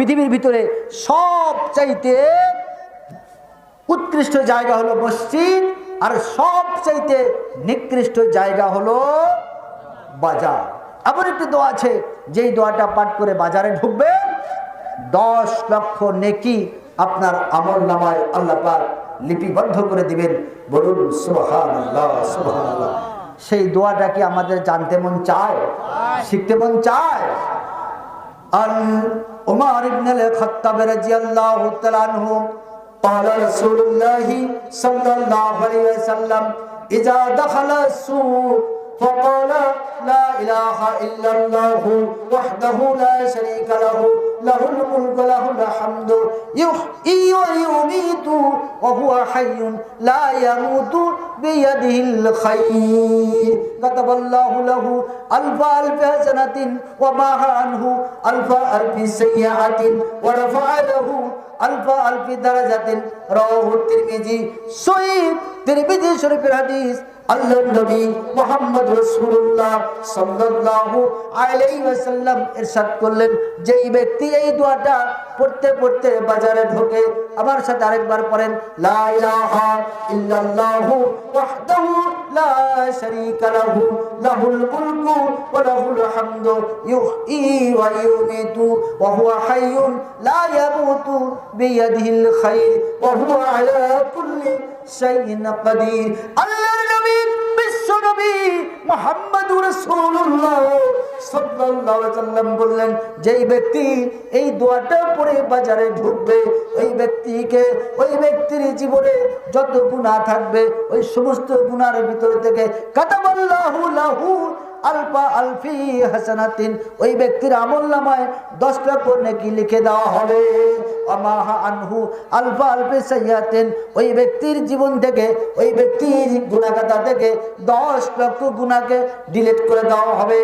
পৃথিবীর ভিতরে সবচাইতে উৎকৃষ্ট জায়গা হলো মসজিদ, আর সবচাইতে নিকৃষ্ট জায়গা হলো বাজার। এমন একটি দোয়া আছে, যেই দোয়াটা পাঠ করে বাজারে ঢুকবে 10 লক্ষ নেকি আপনার আমলনামায় আল্লাহ পাক লিপিবদ্ধ করে দিবেন। বলুন সুবহানাল্লাহ, সুবহানাল্লাহ। সেই দোয়াটা কি আমাদের জানতে মন চায়, শিখতে মন চায়? আন উমর ইবনে আল-খাত্তাব রাদিয়াল্লাহু তাআলা আনহু قال رسول الله صلى الله عليه وسلم إذا دخل السوق فقال لا إله إلا الله وحده لا شريك له له الملك له الحمد يحيي ويميت وهو حي لا يموت بيده الخير كتب الله له ألف حسنة ومحى عنه ألف سيئة ورفع له ألف درجة رواه الترمذي সহিহ তিরমিজি শরীফের হাদিস। আল্লাহর নবী মুহাম্মদ রাসূলুল্লাহ সাল্লাল্লাহু আলাইহি ওয়াসাল্লাম ইরশাদ করলেন, যেই ব্যক্তি এই দোয়াটা পড়তে পড়তে বাজারে ঢোকে, আমার সাথে আরেকবার পড়েন, লা ইলাহা ইল্লাল্লাহু ওয়াহদাহু লা শারীকা লাহু লাহুল মুলকু ওয়া লাহুল হামদু ইউহয়ী ওয়া ইউমীতু ওয়া হুয়া হাইয়্যুন লা ইয়ামুতু বিয়াদিহিল খায়র ওয়া হুয়া আলা কুল্লি শাইইন কাদির। আল্লাহর নবী বিশ্বনবী মুহাম্মদুর রাসূলুল্লাহ সাল্লাল্লাহু আলাইহি ওয়াসাল্লাম বললেন, যেই ব্যক্তি এই দোয়াটা পড়ে বাজারে ঢুকবে, ওই ব্যক্তির জীবনে যত গুনাহ থাকবে ওই সমস্ত গুনার ভিতর থেকে কাতাবাল্লাহু লাহু আলফি হাসানাতিন, ওই ব্যক্তির আমলনামায় 10 লক্ষ নেকি লিখে দেওয়া হবে। আমাহা আনহু আলফি সাইয়াতিন, ওই ব্যক্তির জীবন থেকে, ওই ব্যক্তির গুনাহগাতা থেকে 10 লক্ষ গুনাহকে ডিলিট করে দেওয়া হবে।